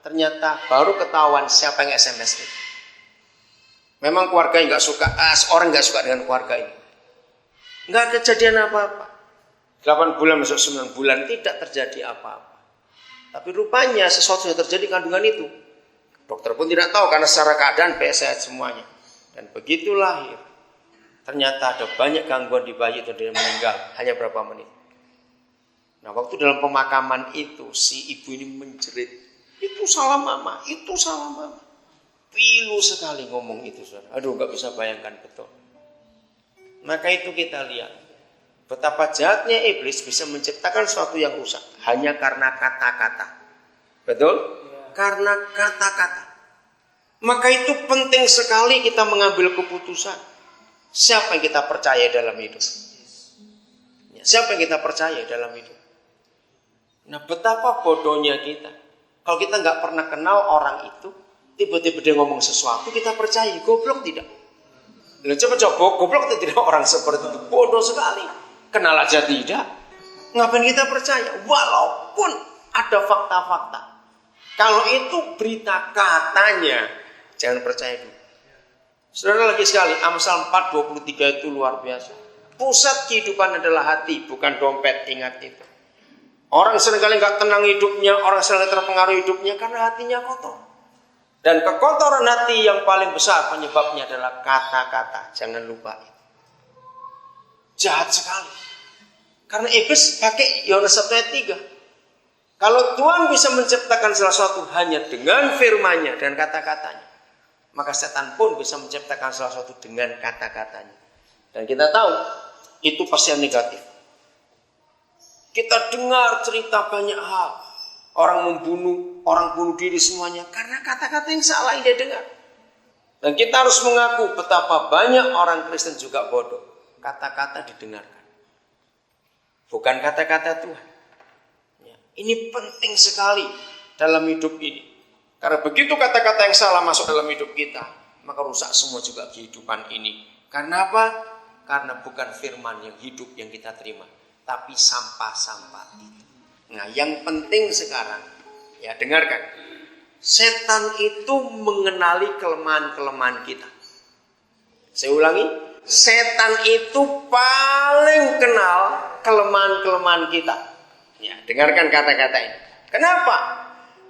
ternyata baru ketahuan siapa yang SMS itu. Memang keluarga yang nggak suka, orang nggak suka dengan keluarga ini. Nggak kejadian apa-apa. 8 bulan masuk 9 bulan tidak terjadi apa-apa. Tapi rupanya sesuatu yang terjadi kandungan itu. Dokter pun tidak tahu karena secara keadaan sehat semuanya. Dan begitu lahir, ternyata ada banyak gangguan di bayi itu dan dia meninggal hanya berapa menit. Nah, waktu dalam pemakaman itu si ibu ini menjerit, itu salah mama, itu salah mama. Pilu sekali ngomong itu, saudara. Aduh, nggak bisa bayangkan betul. Maka itu kita lihat betapa jahatnya iblis bisa menciptakan sesuatu yang rusak hanya karena kata-kata. Betul? Karena kata-kata. Maka itu penting sekali kita mengambil keputusan. Siapa yang kita percaya dalam hidup? Siapa yang kita percaya dalam hidup? Nah, betapa bodohnya kita. Kalau kita nggak pernah kenal orang itu, tiba-tiba dia ngomong sesuatu, kita percaya. Goblok tidak? Coba goblok tidak orang seperti itu? Bodoh sekali. Kenal aja tidak. Ngapain kita percaya? Walaupun ada fakta-fakta. Kalau itu berita katanya, jangan percaya dulu. Saudara, lagi sekali, Amsal 4:23 itu luar biasa. Pusat kehidupan adalah hati, bukan dompet. Ingat itu. Orang seringkali nggak tenang hidupnya, orang seringkali terpengaruh hidupnya karena hatinya kotor. Dan kekotoran hati yang paling besar penyebabnya adalah kata-kata. Jangan lupa itu. Jahat sekali. Karena iblis pakai Yohanes 1 ayat 3. Kalau Tuhan bisa menciptakan sesuatu hanya dengan firman-Nya dan kata-katanya, maka setan pun bisa menciptakan sesuatu dengan kata-katanya. Dan kita tahu itu pasti yang negatif. Kita dengar cerita banyak hal. Orang membunuh, orang bunuh diri semuanya karena kata-kata yang salah yang dia dengar. Dan kita harus mengaku betapa banyak orang Kristen juga bodoh. Kata-kata didengarkan, bukan kata-kata Tuhan. Ya, ini penting sekali dalam hidup ini. Karena begitu kata-kata yang salah masuk dalam hidup kita, maka rusak semua juga kehidupan ini. Karena apa? Karena bukan firman yang hidup yang kita terima, tapi sampah-sampah itu. Nah, yang penting sekarang, ya dengarkan, setan itu mengenali kelemahan-kelemahan kita. Saya ulangi, setan itu paling kenal kelemahan-kelemahan kita. Ya, dengarkan kata-kata ini. Kenapa?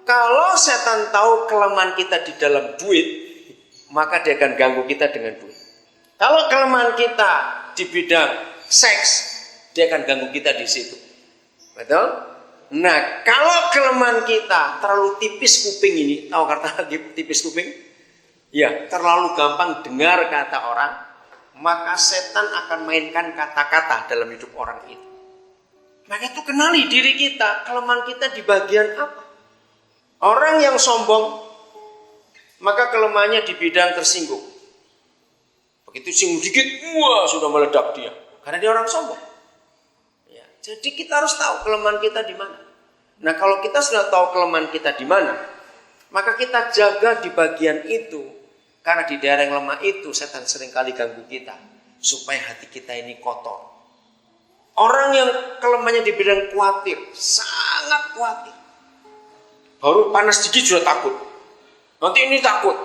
Kalau setan tahu kelemahan kita di dalam duit, maka dia akan ganggu kita dengan duit. Kalau kelemahan kita di bidang seks, dia akan ganggu kita di situ. Betul? Nah, kalau kelemahan kita terlalu tipis kuping ini, tahu kata tipis kuping? Ya, terlalu gampang dengar kata orang, maka setan akan mainkan kata-kata dalam hidup orang itu. Maka itu kenali diri kita, kelemahan kita di bagian apa? Orang yang sombong, maka kelemahannya di bidang tersinggung. Begitu singgung dikit, wah sudah meledak dia, karena dia orang sombong. Jadi kita harus tahu kelemahan kita di mana. Nah, kalau kita sudah tahu kelemahan kita di mana, maka kita jaga di bagian itu. Karena di daerah yang lemah itu setan seringkali ganggu kita supaya hati kita ini kotor. Orang yang kelemahannya di bidang khawatir, sangat khawatir. Baru panas dikit sudah takut. Nanti ini takut.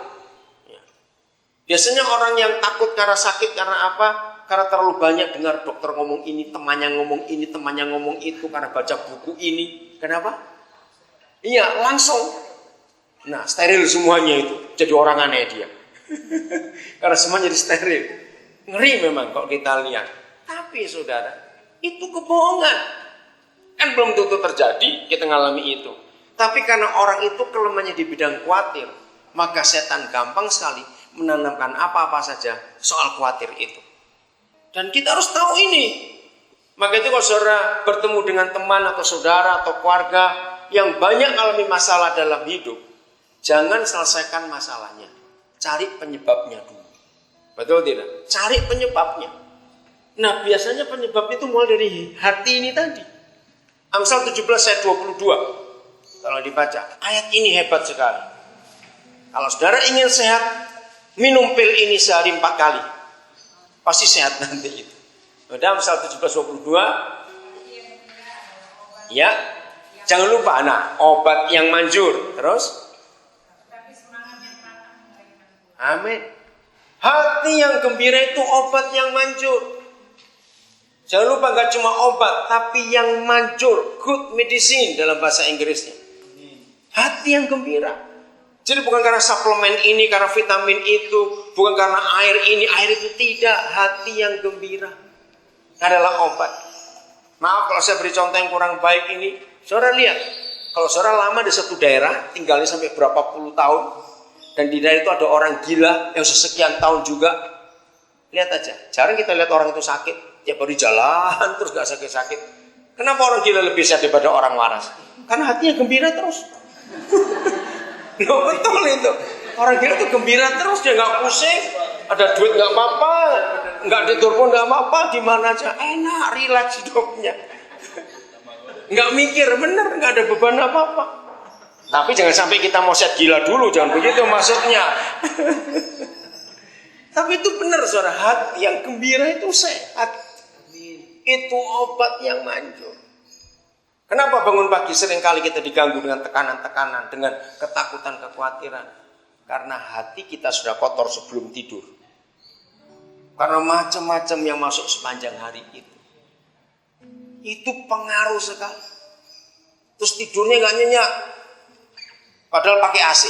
Biasanya orang yang takut karena sakit karena apa? Karena terlalu banyak dengar dokter ngomong ini, temannya ngomong ini, temannya ngomong itu, karena baca buku ini. Kenapa? Iya, langsung. Nah, steril semuanya itu. Jadi orang aneh dia. Karena semuanya jadi steril. Ngeri memang kalau kita lihat. Tapi saudara, itu kebohongan. Kan belum tentu terjadi, kita ngalami itu. Tapi karena orang itu kelemahannya di bidang khawatir, maka setan gampang sekali menanamkan apa-apa saja soal khawatir itu. Dan kita harus tahu ini. Maka itu kalau saudara bertemu dengan teman atau saudara atau keluarga yang banyak alami masalah dalam hidup, jangan selesaikan masalahnya. Cari penyebabnya dulu. Betul tidak? Cari penyebabnya. Nah, biasanya penyebab itu mulai dari hati ini tadi. Amsal 17 ayat 22. Kalau dibaca, ayat ini hebat sekali. Kalau saudara ingin sehat, minum pil ini sehari 4 kali. Pasti sehat nanti itu. Udah, Amsal 17:22. Ya, jangan lupa. Nah, obat yang manjur. Terus Amin. Hati yang gembira itu obat yang manjur. Jangan lupa gak cuma obat, tapi yang manjur, good medicine dalam bahasa Inggrisnya. Hati yang gembira. Jadi bukan karena suplemen ini, karena vitamin itu, bukan karena air ini, air itu, tidak. Hati yang gembira adalah obat. Maaf kalau saya beri contoh yang kurang baik ini. Saudara lihat, kalau saudara lama di satu daerah, tinggalnya sampai berapa puluh tahun, dan di daerah itu ada orang gila yang sesekian tahun juga, lihat aja, jarang kita lihat orang itu sakit. Ya baru jalan terus gak sakit-sakit. Kenapa orang gila lebih sehat daripada orang waras? Karena hatinya gembira terus. Loh, betul itu. Orang gila itu gembira terus, dia gak pusing. Ada duit gak apa-apa, gak tidur pun gak apa-apa, di mana aja enak, rileks hidupnya. Gak mikir, bener, gak ada beban apa-apa. Tapi jangan sampai kita mau set gila dulu, jangan begitu maksudnya. Tapi itu benar, saudara, hati yang gembira itu sehat. Itu obat yang manjur. Kenapa bangun pagi seringkali kita diganggu dengan tekanan-tekanan, dengan ketakutan, kekhawatiran? Karena hati kita sudah kotor sebelum tidur. Karena macam-macam yang masuk sepanjang hari itu. Itu pengaruh sekali. Terus tidurnya gak nyenyak. Padahal pakai AC.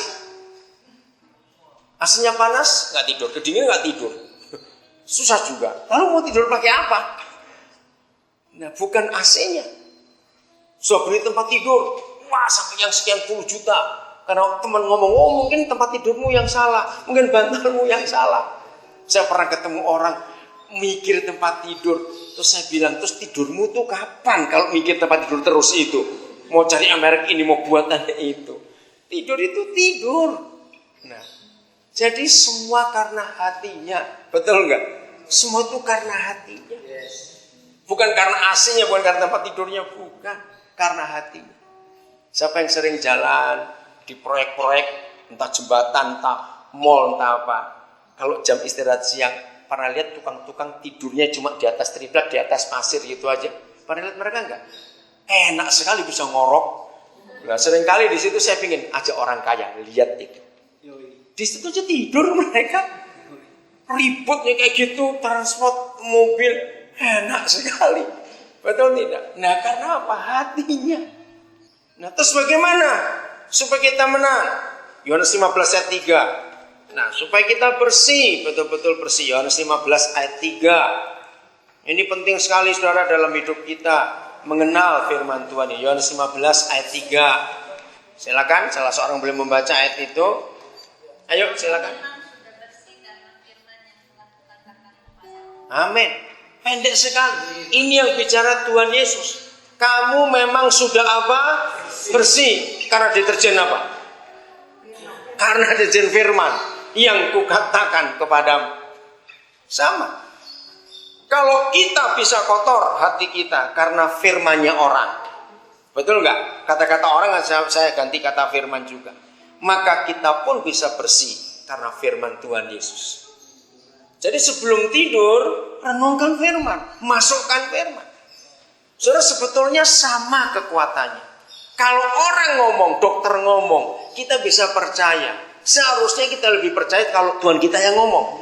AC-nya panas, gak tidur. Kedinginan gak tidur. Susah juga. Lalu mau tidur pakai apa? Nah, bukan AC-nya. So, beli tempat tidur. Wah, sampai yang sekian puluh juta. Karena teman ngomong, oh mungkin tempat tidurmu yang salah. Mungkin bantalmu yang salah. Saya pernah ketemu orang mikir tempat tidur. Terus saya bilang, terus tidurmu tuh kapan? Kalau mikir tempat tidur terus itu. Mau cari merek ini, mau buatan itu. Tidur itu tidur. Nah, jadi semua karena hatinya. Betul nggak? Semua itu karena hatinya. Bukan karena AC-nya, bukan karena tempat tidurnya, bukan. Karena hatinya. Siapa yang sering jalan di proyek-proyek, entah jembatan, entah mall, entah apa. Kalau jam istirahat siang, pernah lihat tukang-tukang tidurnya cuma di atas triplek, di atas pasir gitu aja. Pernah lihat mereka enggak? Enak sekali bisa ngorok. Nah, seringkali di situ saya pingin ajak orang kaya, lihat itu. Di situ aja tidur mereka. Ributnya kayak gitu, transport, mobil. Enak sekali. Betul tidak? Nah, karena apa? Hatinya. Nah, terus bagaimana supaya kita menang? Yohanes 15 ayat 3. Nah, supaya kita bersih, betul-betul bersih. Yohanes 15 ayat 3. Ini penting sekali, saudara, dalam hidup kita mengenal firman Tuhan. Yohanes 15 ayat 3. Silakan, salah seorang boleh membaca ayat itu. Ayo, silakan. Amin. Pendek sekali. Ini yang bicara Tuhan Yesus. Kamu memang sudah apa? Bersih. Karena deterjen apa? Karena deterjen firman yang kukatakan kepadamu. Sama. Kalau kita bisa kotor hati kita karena firmannya orang. Betul nggak? Kata-kata orang saya ganti kata firman juga. Maka kita pun bisa bersih karena firman Tuhan Yesus. Jadi sebelum tidur, renungkan firman, masukkan firman. Saudara, sebetulnya sama kekuatannya. Kalau orang ngomong, dokter ngomong, kita bisa percaya. Seharusnya kita lebih percaya kalau Tuhan kita yang ngomong.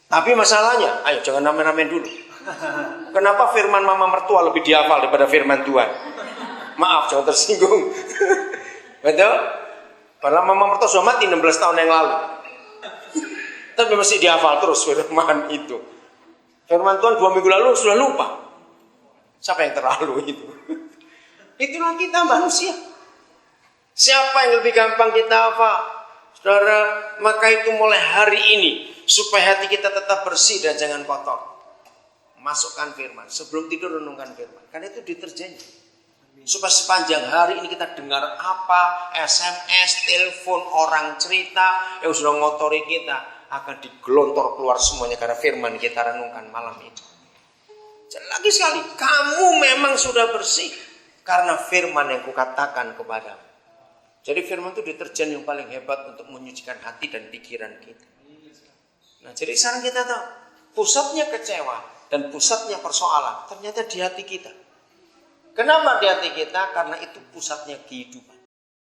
Tapi masalahnya, ayo jangan namen-namen dulu. Kenapa firman mama mertua lebih dihafal daripada firman Tuhan? Maaf, jangan tersinggung. Betul? Padahal mama mertua sudah mati 16 tahun yang lalu. Tapi masih dihafal terus firman itu. Firman Tuhan 2 minggu lalu sudah lupa. Siapa yang terlalu itu? Itulah kita manusia. Siapa yang lebih gampang kita hafal? Saudara, maka itu mulai hari ini supaya hati kita tetap bersih dan jangan kotor. Masukkan firman. Sebelum tidur renungkan firman. Karena itu deterjennya. Supaya sepanjang hari ini kita dengar apa, SMS, telepon, orang cerita yang sudah ngotori kita akan digelontor keluar semuanya karena firman kita renungkan malam itu. Dan lagi sekali, kamu memang sudah bersih karena firman yang kukatakan kepadamu. Jadi firman itu deterjen yang paling hebat untuk menyucikan hati dan pikiran kita. Nah, jadi sekarang kita tahu pusatnya kecewa dan pusatnya persoalan ternyata di hati kita. Kenapa di hati kita? Karena itu pusatnya kehidupan.